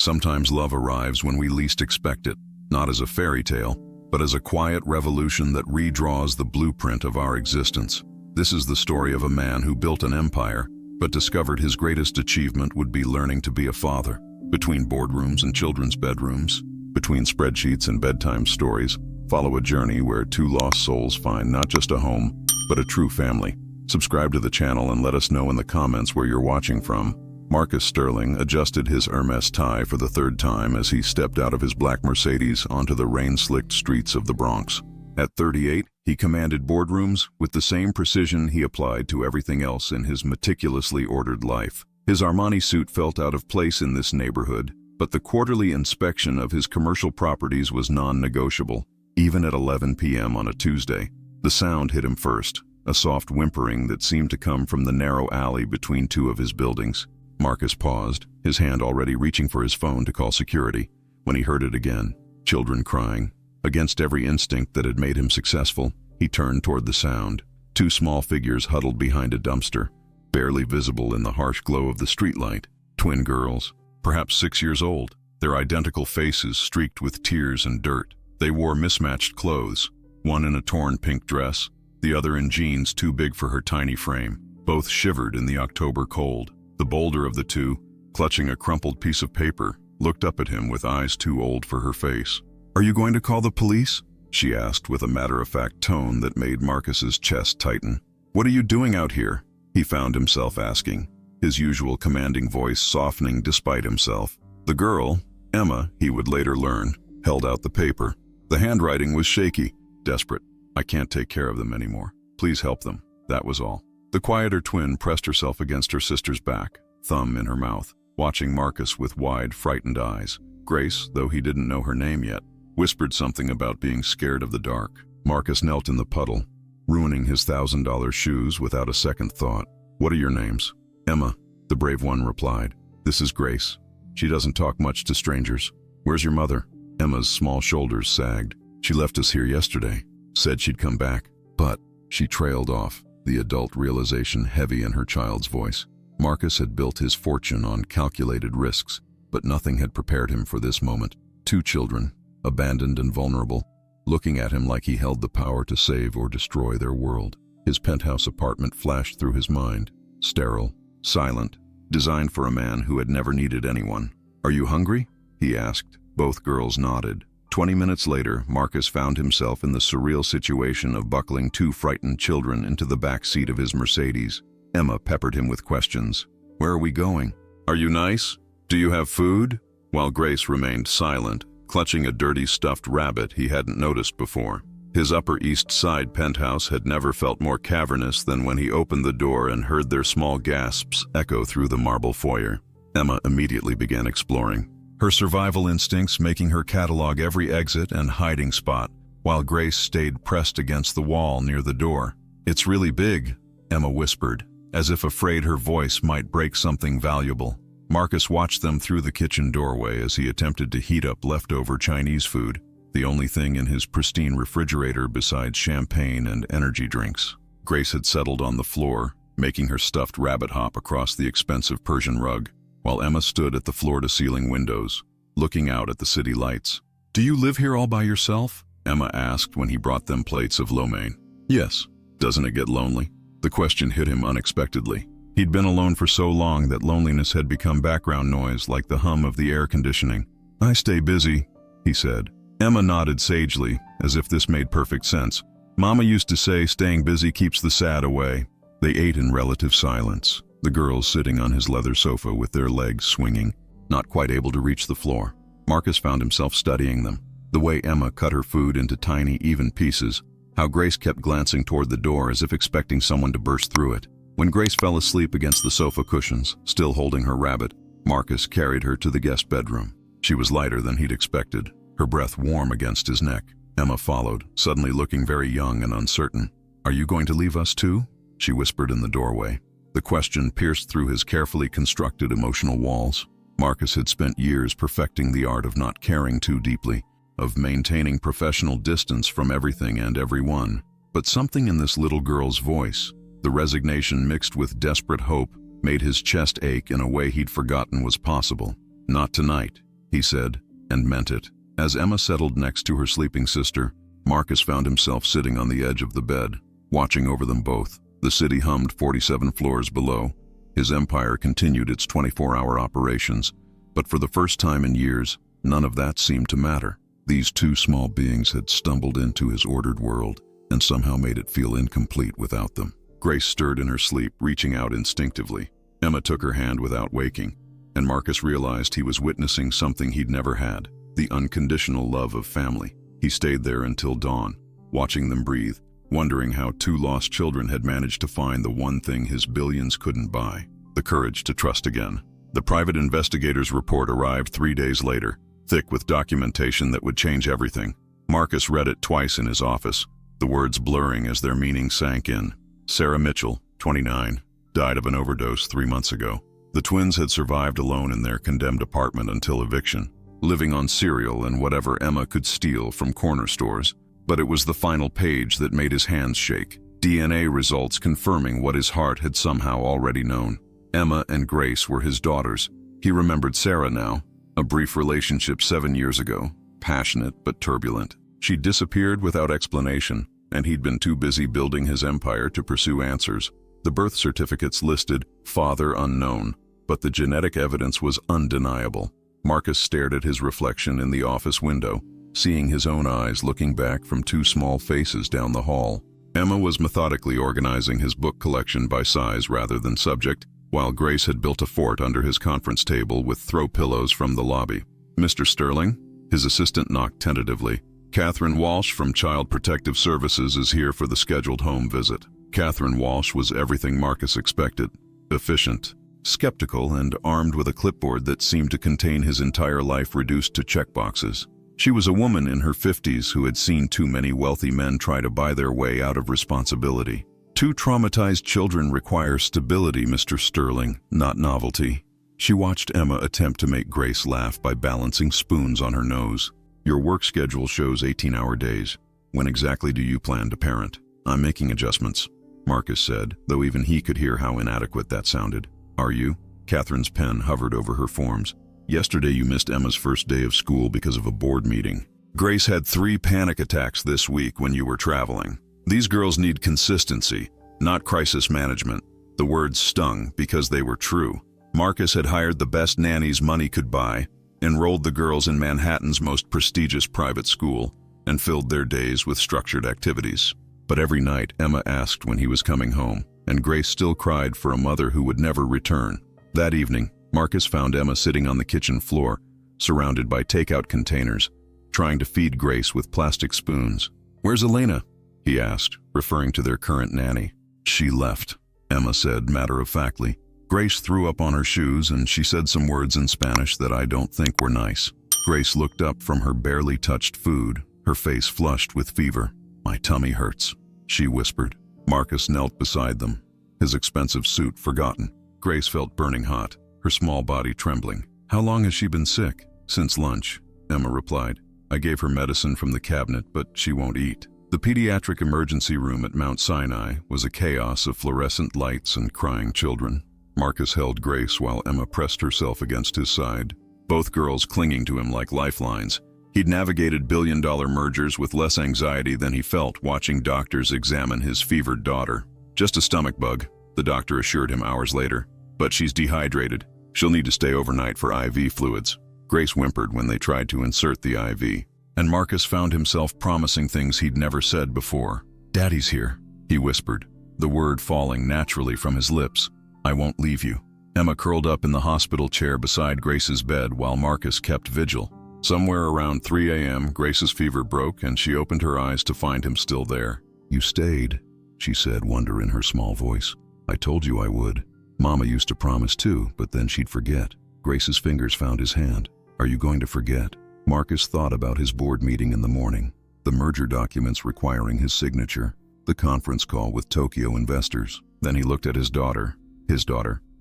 Sometimes love arrives when we least expect it, not as a fairy tale, but as a quiet revolution that redraws the blueprint of our existence. This is the story of a man who built an empire, but discovered his greatest achievement would be learning to be a father. Between boardrooms and children's bedrooms, between spreadsheets and bedtime stories, follow a journey where two lost souls find not just a home, but a true family. Subscribe to the channel and let us know in the comments where you're watching from. Marcus Sterling adjusted his Hermes tie for the third time as he stepped out of his black Mercedes onto the rain-slicked streets of the Bronx. At 38, he commanded boardrooms with the same precision he applied to everything else in his meticulously ordered life. His Armani suit felt out of place in this neighborhood, but the quarterly inspection of his commercial properties was non-negotiable, even at 11 p.m. on a Tuesday. The sound hit him first, a soft whimpering that seemed to come from the narrow alley between two of his buildings. Marcus paused, his hand already reaching for his phone to call security, when he heard it again, children crying. Against every instinct that had made him successful, he turned toward the sound. Two small figures huddled behind a dumpster, barely visible in the harsh glow of the streetlight. Twin girls, perhaps 6 years old, their identical faces streaked with tears and dirt. They wore mismatched clothes, one in a torn pink dress, the other in jeans too big for her tiny frame. Both shivered in the October cold. The bolder of the two, clutching a crumpled piece of paper, looked up at him with eyes too old for her face. "Are you going to call the police?" she asked with a matter-of-fact tone that made Marcus's chest tighten. "What are you doing out here?" he found himself asking, his usual commanding voice softening despite himself. The girl, Emma, he would later learn, held out the paper. The handwriting was shaky, desperate. "I can't take care of them anymore. Please help them." That was all. The quieter twin pressed herself against her sister's back, thumb in her mouth, watching Marcus with wide, frightened eyes. Grace, though he didn't know her name yet, whispered something about being scared of the dark. Marcus knelt in the puddle, ruining his $1,000 shoes without a second thought. "What are your names?" "Emma," the brave one replied. "This is Grace. She doesn't talk much to strangers." "Where's your mother?" Emma's small shoulders sagged. "She left us here yesterday. Said she'd come back." "But," she trailed off, the adult realization heavy in her child's voice. Marcus had built his fortune on calculated risks, but nothing had prepared him for this moment. Two children, abandoned and vulnerable, looking at him like he held the power to save or destroy their world. His penthouse apartment flashed through his mind, sterile, silent, designed for a man who had never needed anyone. "Are you hungry?" he asked. Both girls nodded. 20 minutes later, Marcus found himself in the surreal situation of buckling two frightened children into the back seat of his Mercedes. Emma peppered him with questions. "Where are we going? Are you nice? Do you have food?" While Grace remained silent, clutching a dirty stuffed rabbit he hadn't noticed before. His Upper East Side penthouse had never felt more cavernous than when he opened the door and heard their small gasps echo through the marble foyer. Emma immediately began exploring, her survival instincts making her catalog every exit and hiding spot, while Grace stayed pressed against the wall near the door. "It's really big," Emma whispered, as if afraid her voice might break something valuable. Marcus watched them through the kitchen doorway as he attempted to heat up leftover Chinese food, the only thing in his pristine refrigerator besides champagne and energy drinks. Grace had settled on the floor, making her stuffed rabbit hop across the expensive Persian rug, while Emma stood at the floor-to-ceiling windows, looking out at the city lights. "Do you live here all by yourself?" Emma asked when he brought them plates of lo mein. "Yes. Doesn't it get lonely?" The question hit him unexpectedly. He'd been alone for so long that loneliness had become background noise like the hum of the air conditioning. "I stay busy," he said. Emma nodded sagely, as if this made perfect sense. "Mama used to say staying busy keeps the sad away." They ate in relative silence, the girls sitting on his leather sofa with their legs swinging, not quite able to reach the floor. Marcus found himself studying them, the way Emma cut her food into tiny, even pieces, how Grace kept glancing toward the door as if expecting someone to burst through it. When Grace fell asleep against the sofa cushions, still holding her rabbit, Marcus carried her to the guest bedroom. She was lighter than he'd expected, her breath warm against his neck. Emma followed, suddenly looking very young and uncertain. "Are you going to leave us too?" she whispered in the doorway. The question pierced through his carefully constructed emotional walls. Marcus had spent years perfecting the art of not caring too deeply, of maintaining professional distance from everything and everyone. But something in this little girl's voice, the resignation mixed with desperate hope, made his chest ache in a way he'd forgotten was possible. "Not tonight," he said, and meant it. As Emma settled next to her sleeping sister, Marcus found himself sitting on the edge of the bed, watching over them both. The city hummed 47 floors below. His empire continued its 24-hour operations, but for the first time in years, none of that seemed to matter. These two small beings had stumbled into his ordered world and somehow made it feel incomplete without them. Grace stirred in her sleep, reaching out instinctively. Emma took her hand without waking, and Marcus realized he was witnessing something he'd never had, the unconditional love of family. He stayed there until dawn, watching them breathe, wondering how two lost children had managed to find the one thing his billions couldn't buy, the courage to trust again. The private investigator's report arrived 3 days later, thick with documentation that would change everything. Marcus read it twice in his office, the words blurring as their meaning sank in. Sarah Mitchell, 29, died of an overdose 3 months ago. The twins had survived alone in their condemned apartment until eviction, living on cereal and whatever Emma could steal from corner stores. But it was the final page that made his hands shake. DNA results confirming what his heart had somehow already known. Emma and Grace were his daughters. He remembered Sarah now, a brief relationship 7 years ago, passionate but turbulent. She disappeared without explanation, and he'd been too busy building his empire to pursue answers. The birth certificates listed father unknown, but the genetic evidence was undeniable. Marcus stared at his reflection in the office window, seeing his own eyes looking back from two small faces down the hall. Emma was methodically organizing his book collection by size rather than subject, while Grace had built a fort under his conference table with throw pillows from the lobby. "Mr. Sterling?" His assistant knocked tentatively. "Catherine Walsh from Child Protective Services is here for the scheduled home visit." Catherine Walsh was everything Marcus expected. Efficient, skeptical, and armed with a clipboard that seemed to contain his entire life reduced to checkboxes. She was a woman in her 50s who had seen too many wealthy men try to buy their way out of responsibility. "Two traumatized children require stability, Mr. Sterling, not novelty." She watched Emma attempt to make Grace laugh by balancing spoons on her nose. "Your work schedule shows 18-hour days. When exactly do you plan to parent?" "I'm making adjustments," Marcus said, though even he could hear how inadequate that sounded. "Are you?" Catherine's pen hovered over her forms. "Yesterday you missed Emma's first day of school because of a board meeting. Grace had 3 panic attacks this week when you were traveling. These girls need consistency, not crisis management." The words stung because they were true. Marcus had hired the best nannies money could buy, enrolled the girls in Manhattan's most prestigious private school, and filled their days with structured activities. But every night Emma asked when he was coming home, and Grace still cried for a mother who would never return. That evening, Marcus found Emma sitting on the kitchen floor, surrounded by takeout containers, trying to feed Grace with plastic spoons. "Where's Elena?" he asked, referring to their current nanny. "She left," Emma said matter-of-factly. Grace threw up on her shoes and she said some words in Spanish that I don't think were nice. Grace looked up from her barely touched food, her face flushed with fever. "My tummy hurts," she whispered. Marcus knelt beside them, his expensive suit forgotten. Grace felt burning hot, her small body trembling. "How long has she been sick?" "Since lunch," Emma replied. "I gave her medicine from the cabinet, but she won't eat." The pediatric emergency room at Mount Sinai was a chaos of fluorescent lights and crying children. Marcus held Grace while Emma pressed herself against his side, both girls clinging to him like lifelines. He'd navigated billion-dollar mergers with less anxiety than he felt watching doctors examine his fevered daughter. "Just a stomach bug," the doctor assured him hours later. "But she's dehydrated. She'll need to stay overnight for IV fluids." Grace whimpered when they tried to insert the IV, and Marcus found himself promising things he'd never said before. "Daddy's here," he whispered, the word falling naturally from his lips. "I won't leave you." Emma curled up in the hospital chair beside Grace's bed while Marcus kept vigil. Somewhere around 3 a.m., Grace's fever broke and she opened her eyes to find him still there. "You stayed," she said, wonder in her small voice. "I told you I would. Mama used to promise too, but then she'd forget." Grace's fingers found his hand. "Are you going to forget?" Marcus thought about his board meeting in the morning, the merger documents requiring his signature, the conference call with Tokyo investors. Then he looked at his daughter,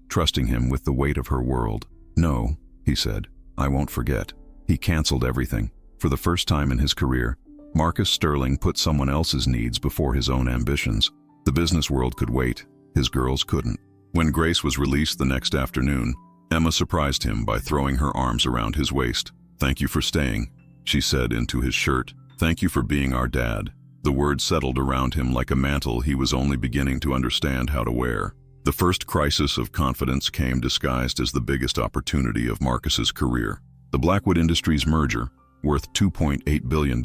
trusting him with the weight of her world. "No," he said, "I won't forget." He canceled everything. For the first time in his career, Marcus Sterling put someone else's needs before his own ambitions. The business world could wait, his girls couldn't. When Grace was released the next afternoon, Emma surprised him by throwing her arms around his waist. "Thank you for staying," she said into his shirt. "Thank you for being our dad." The words settled around him like a mantle he was only beginning to understand how to wear. The first crisis of confidence came disguised as the biggest opportunity of Marcus's career. The Blackwood Industries merger, worth $2.8 billion,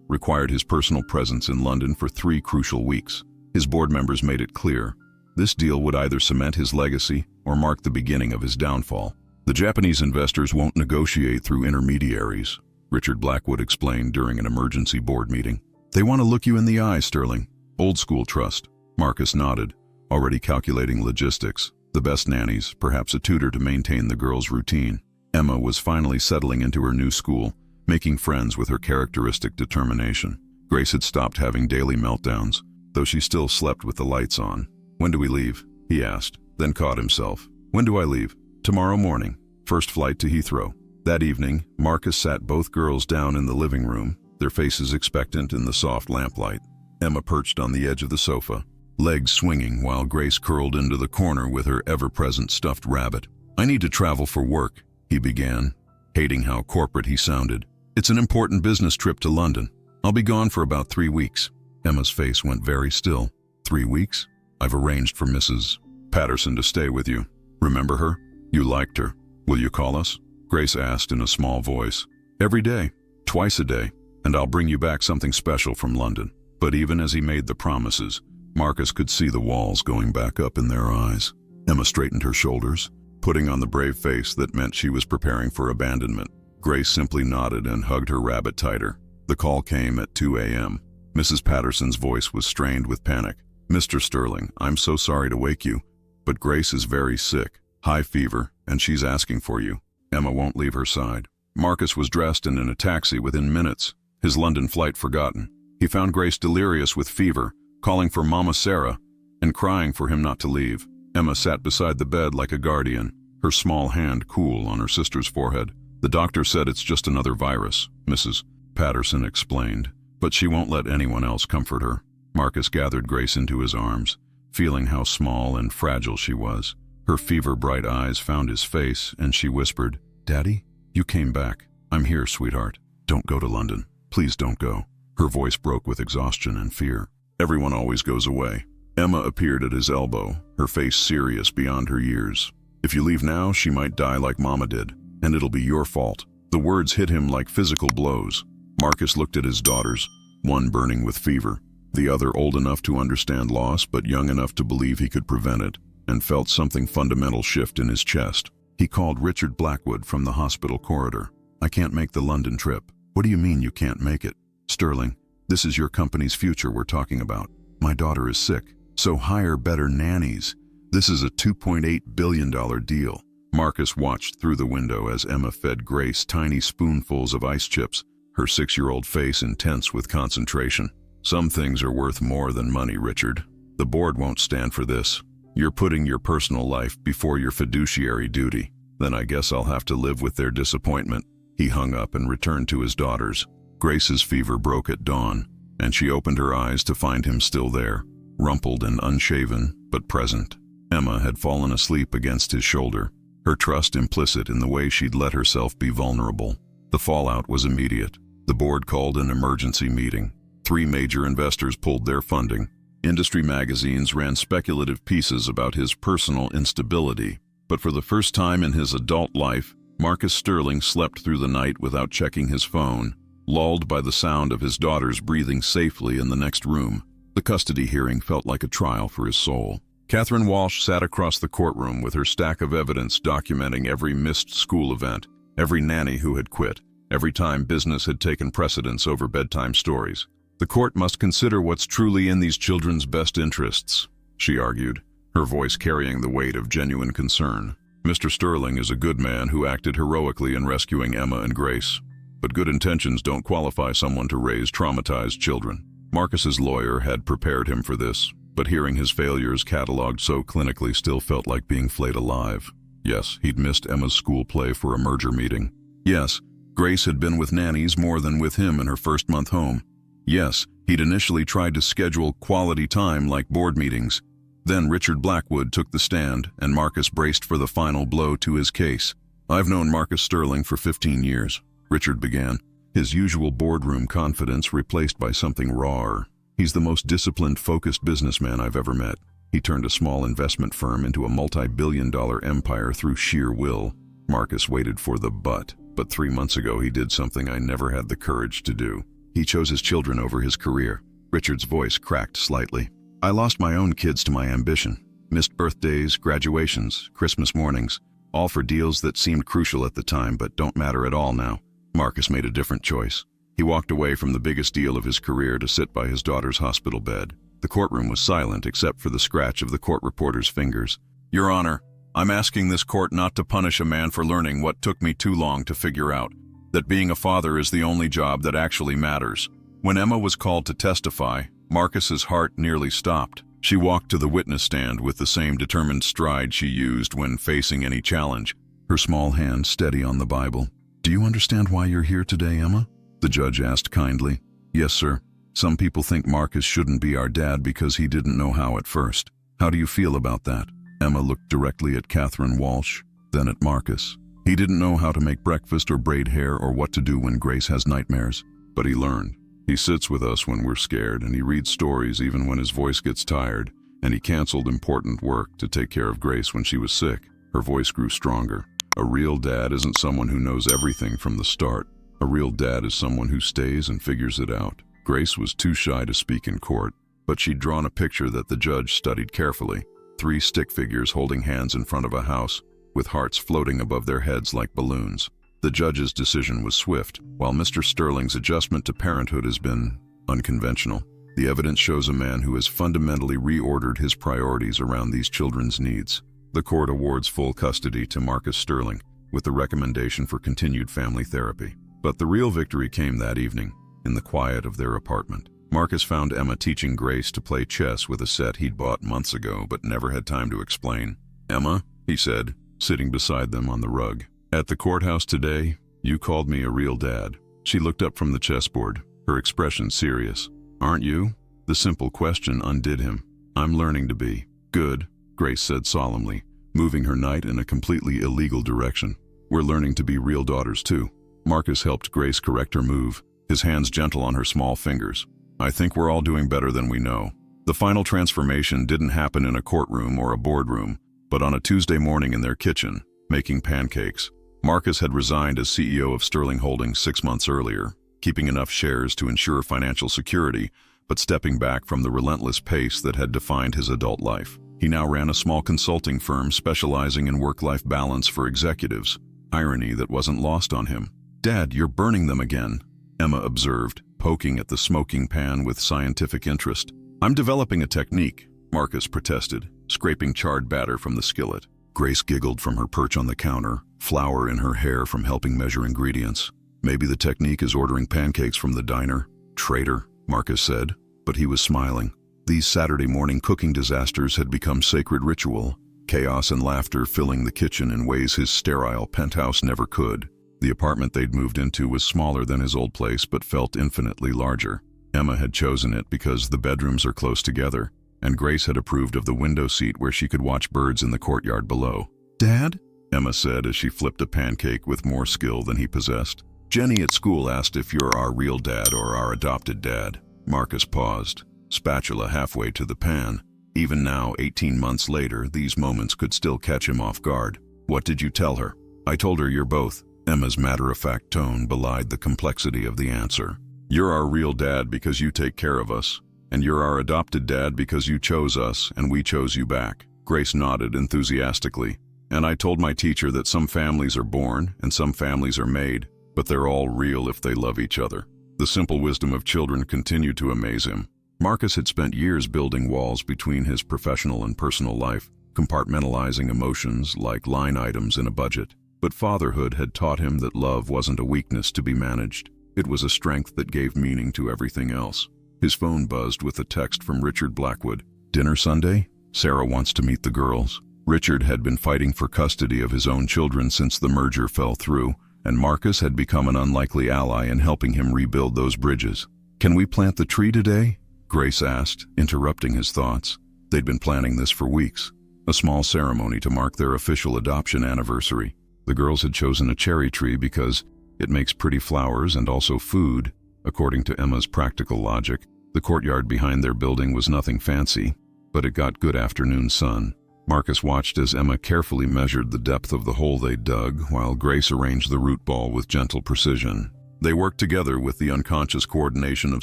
required his personal presence in London for 3 crucial weeks. His board members made it clear. This deal would either cement his legacy or mark the beginning of his downfall. "The Japanese investors won't negotiate through intermediaries," Richard Blackwood explained during an emergency board meeting. "They want to look you in the eye, Sterling. Old school trust." Marcus nodded, already calculating logistics, the best nannies, perhaps a tutor to maintain the girls' routine. Emma was finally settling into her new school, making friends with her characteristic determination. Grace had stopped having daily meltdowns, though she still slept with the lights on. "When do we leave?" he asked, then caught himself. "When do I leave?" "Tomorrow morning. First flight to Heathrow." That evening, Marcus sat both girls down in the living room, their faces expectant in the soft lamplight. Emma perched on the edge of the sofa, legs swinging while Grace curled into the corner with her ever-present stuffed rabbit. "I need to travel for work," he began, hating how corporate he sounded. "It's an important business trip to London. I'll be gone for about 3 weeks. Emma's face went very still. 3 weeks? "I've arranged for Mrs. Patterson to stay with you. Remember her? You liked her. Will you call us?" Grace asked in a small voice. "Every day, twice a day, and I'll bring you back something special from London." But even as he made the promises, Marcus could see the walls going back up in their eyes. Emma straightened her shoulders, putting on the brave face that meant she was preparing for abandonment. Grace simply nodded and hugged her rabbit tighter. The call came at 2 a.m. Mrs. Patterson's voice was strained with panic. "Mr. Sterling, I'm so sorry to wake you, but Grace is very sick, high fever, and she's asking for you." Emma won't leave her side. Marcus was dressed and in a taxi within minutes, his London flight forgotten. He found Grace delirious with fever, calling for Mama Sarah, and crying for him not to leave. Emma sat beside the bed like a guardian, her small hand cool on her sister's forehead. "The doctor said it's just another virus," Mrs. Patterson explained, "but she won't let anyone else comfort her." Marcus gathered Grace into his arms, feeling how small and fragile she was. Her fever-bright eyes found his face, and she whispered, "Daddy, you came back. I'm here, sweetheart. Don't go to London. Please don't go." Her voice broke with exhaustion and fear. "Everyone always goes away." Emma appeared at his elbow, her face serious beyond her years. "If you leave now, she might die like Mama did, and it'll be your fault." The words hit him like physical blows. Marcus looked at his daughters, one burning with fever, the other old enough to understand loss but young enough to believe he could prevent it, and felt something fundamental shift in his chest. He called Richard Blackwood from the hospital corridor. "I can't make the London trip." "What do you mean you can't make it?" "Sterling, this is your company's future we're talking about. My daughter is sick, so hire better nannies. This is a $2.8 billion deal." Marcus watched through the window as Emma fed Grace tiny spoonfuls of ice chips, her 6-year-old face intense with concentration. "Some things are worth more than money, Richard. The board won't stand for this. You're putting your personal life before your fiduciary duty. Then I guess I'll have to live with their disappointment." He hung up and returned to his daughters. Grace's fever broke at dawn, and she opened her eyes to find him still there, rumpled and unshaven, but present. Emma had fallen asleep against his shoulder, her trust implicit in the way she'd let herself be vulnerable. The fallout was immediate. The board called an emergency meeting. 3 major investors pulled their funding. Industry magazines ran speculative pieces about his personal instability. But for the first time in his adult life, Marcus Sterling slept through the night without checking his phone, lulled by the sound of his daughters breathing safely in the next room. The custody hearing felt like a trial for his soul. Catherine Walsh sat across the courtroom with her stack of evidence documenting every missed school event, every nanny who had quit, every time business had taken precedence over bedtime stories. "The court must consider what's truly in these children's best interests," she argued, her voice carrying the weight of genuine concern. "Mr. Sterling is a good man who acted heroically in rescuing Emma and Grace, but good intentions don't qualify someone to raise traumatized children." Marcus's lawyer had prepared him for this, but hearing his failures cataloged so clinically still felt like being flayed alive. Yes, he'd missed Emma's school play for a merger meeting. Yes, Grace had been with nannies more than with him in her first month home. Yes, he'd initially tried to schedule quality time like board meetings. Then Richard Blackwood took the stand, and Marcus braced for the final blow to his case. "I've known Marcus Sterling for 15 years. Richard began, his usual boardroom confidence replaced by something rawer. He's the most disciplined, focused businessman I've ever met. He turned a small investment firm into a multi-billion-dollar empire through sheer will. Marcus waited for the but 3 months ago he did something I never had the courage to do. He chose his children over his career. Richard's voice cracked slightly. I lost my own kids to my ambition. Missed birthdays, graduations, Christmas mornings, all for deals that seemed crucial at the time but don't matter at all now. Marcus made a different choice. He walked away from the biggest deal of his career to sit by his daughter's hospital bed. The courtroom was silent except for the scratch of the court reporter's fingers. Your Honor, I'm asking this court not to punish a man for learning what took me too long to figure out, that being a father is the only job that actually matters. When Emma was called to testify, Marcus's heart nearly stopped. She walked to the witness stand with the same determined stride she used when facing any challenge, her small hand steady on the Bible. Do you understand why you're here today, Emma? The judge asked kindly. Yes, sir. Some people think Marcus shouldn't be our dad because he didn't know how at first. How do you feel about that? Emma looked directly at Catherine Walsh, then at Marcus. He didn't know how to make breakfast or braid hair or what to do when Grace has nightmares, but he learned. He sits with us when we're scared, and he reads stories even when his voice gets tired, and he canceled important work to take care of Grace when she was sick. Her voice grew stronger. A real dad isn't someone who knows everything from the start. A real dad is someone who stays and figures it out. Grace was too shy to speak in court, but she'd drawn a picture that the judge studied carefully. 3 stick figures holding hands in front of a house, with hearts floating above their heads like balloons. The judge's decision was swift. While Mr. Sterling's adjustment to parenthood has been unconventional, the evidence shows a man who has fundamentally reordered his priorities around these children's needs. The court awards full custody to Marcus Sterling, with the recommendation for continued family therapy. But the real victory came that evening, in the quiet of their apartment. Marcus found Emma teaching Grace to play chess with a set he'd bought months ago but never had time to explain. Emma, he said, sitting beside them on the rug. At the courthouse today, you called me a real dad. She looked up from the chessboard, her expression serious. Aren't you? The simple question undid him. I'm learning to be. Good, Grace said solemnly, moving her knight in a completely illegal direction. We're learning to be real daughters too. Marcus helped Grace correct her move, his hands gentle on her small fingers. I think we're all doing better than we know. The final transformation didn't happen in a courtroom or a boardroom, but on a Tuesday morning in their kitchen, making pancakes. Marcus had resigned as CEO of Sterling Holdings 6 months earlier, keeping enough shares to ensure financial security, but stepping back from the relentless pace that had defined his adult life. He now ran a small consulting firm specializing in work-life balance for executives, irony that wasn't lost on him. Dad, you're burning them again, Emma observed, poking at the smoking pan with scientific interest. I'm developing a technique, Marcus protested, scraping charred batter from the skillet. Grace giggled from her perch on the counter, flour in her hair from helping measure ingredients. Maybe the technique is ordering pancakes from the diner. Traitor, Marcus said, but he was smiling. These Saturday morning cooking disasters had become sacred ritual, chaos and laughter filling the kitchen in ways his sterile penthouse never could. The apartment they'd moved into was smaller than his old place but felt infinitely larger. Emma had chosen it because the bedrooms are close together, and Grace had approved of the window seat where she could watch birds in the courtyard below. Dad? Emma said as she flipped a pancake with more skill than he possessed. Jenny at school asked if you're our real dad or our adopted dad. Marcus paused, spatula halfway to the pan. Even now, 18 months later, these moments could still catch him off guard. What did you tell her? I told her you're both. Emma's matter-of-fact tone belied the complexity of the answer. You're our real dad because you take care of us, and you're our adopted dad because you chose us and we chose you back. Grace nodded enthusiastically. And I told my teacher that some families are born and some families are made, but they're all real if they love each other. The simple wisdom of children continued to amaze him. Marcus had spent years building walls between his professional and personal life, compartmentalizing emotions like line items in a budget. But fatherhood had taught him that love wasn't a weakness to be managed. It was a strength that gave meaning to everything else. His phone buzzed with a text from Richard Blackwood. Dinner Sunday? Sarah wants to meet the girls. Richard had been fighting for custody of his own children since the merger fell through, and Marcus had become an unlikely ally in helping him rebuild those bridges. Can we plant the tree today? Grace asked, interrupting his thoughts. They'd been planning this for weeks. A small ceremony to mark their official adoption anniversary. The girls had chosen a cherry tree because It makes pretty flowers and also food. According to Emma's practical logic, the courtyard behind their building was nothing fancy, but it got good afternoon sun. Marcus watched as Emma carefully measured the depth of the hole they dug, while Grace arranged the root ball with gentle precision. They worked together with the unconscious coordination of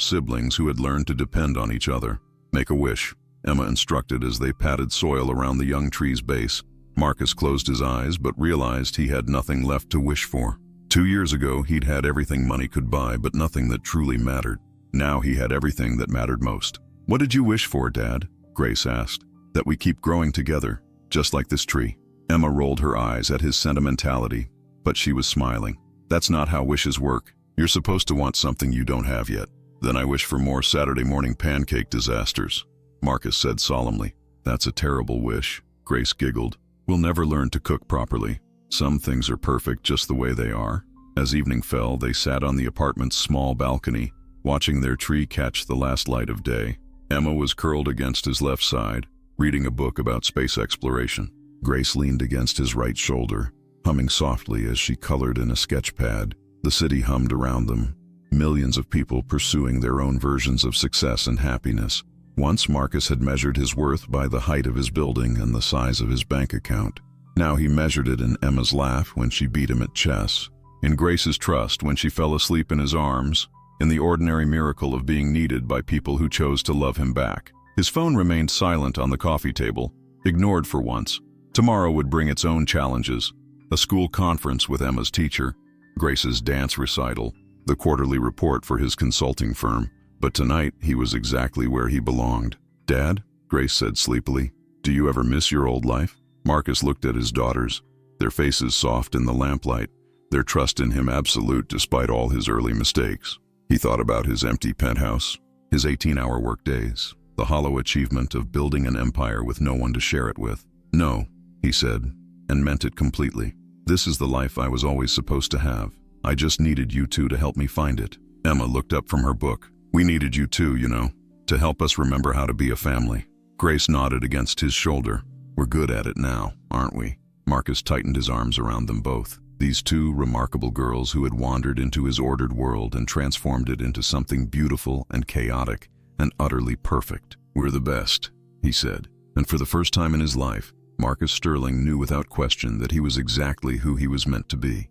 siblings who had learned to depend on each other. "Make a wish," Emma instructed as they patted soil around the young tree's base. Marcus closed his eyes but realized he had nothing left to wish for. 2 years ago, he'd had everything money could buy, but nothing that truly mattered. Now he had everything that mattered most. "What did you wish for, Dad?" Grace asked. "That we keep growing together, just like this tree." Emma rolled her eyes at his sentimentality, but she was smiling. "That's not how wishes work. You're supposed to want something you don't have yet." "Then I wish for more Saturday morning pancake disasters," Marcus said solemnly. "That's a terrible wish," Grace giggled. "We'll never learn to cook properly. Some things are perfect just the way they are." As evening fell, they sat on the apartment's small balcony, watching their tree catch the last light of day. Emma was curled against his left side, reading a book about space exploration. Grace leaned against his right shoulder, humming softly as she colored in a sketch pad. The city hummed around them, millions of people pursuing their own versions of success and happiness. Once Marcus had measured his worth by the height of his building and the size of his bank account. Now he measured it in Emma's laugh when she beat him at chess, in Grace's trust when she fell asleep in his arms, in the ordinary miracle of being needed by people who chose to love him back. His phone remained silent on the coffee table, ignored for once. Tomorrow would bring its own challenges: a school conference with Emma's teacher, Grace's dance recital, the quarterly report for his consulting firm. But tonight he was exactly where he belonged. "Dad," Grace said sleepily, "do you ever miss your old life?" Marcus looked at his daughters, their faces soft in the lamplight, their trust in him absolute despite all his early mistakes. He thought about his empty penthouse, his 18-hour workdays, the hollow achievement of building an empire with no one to share it with. "No," he said, and meant it completely. "This is the life I was always supposed to have. I just needed you two to help me find it." Emma looked up from her book. "We needed you too, you know, to help us remember how to be a family." Grace nodded against his shoulder. "We're good at it now, aren't we?" Marcus tightened his arms around them both. These two remarkable girls who had wandered into his ordered world and transformed it into something beautiful and chaotic and utterly perfect. "We're the best," he said. And for the first time in his life, Marcus Sterling knew without question that he was exactly who he was meant to be.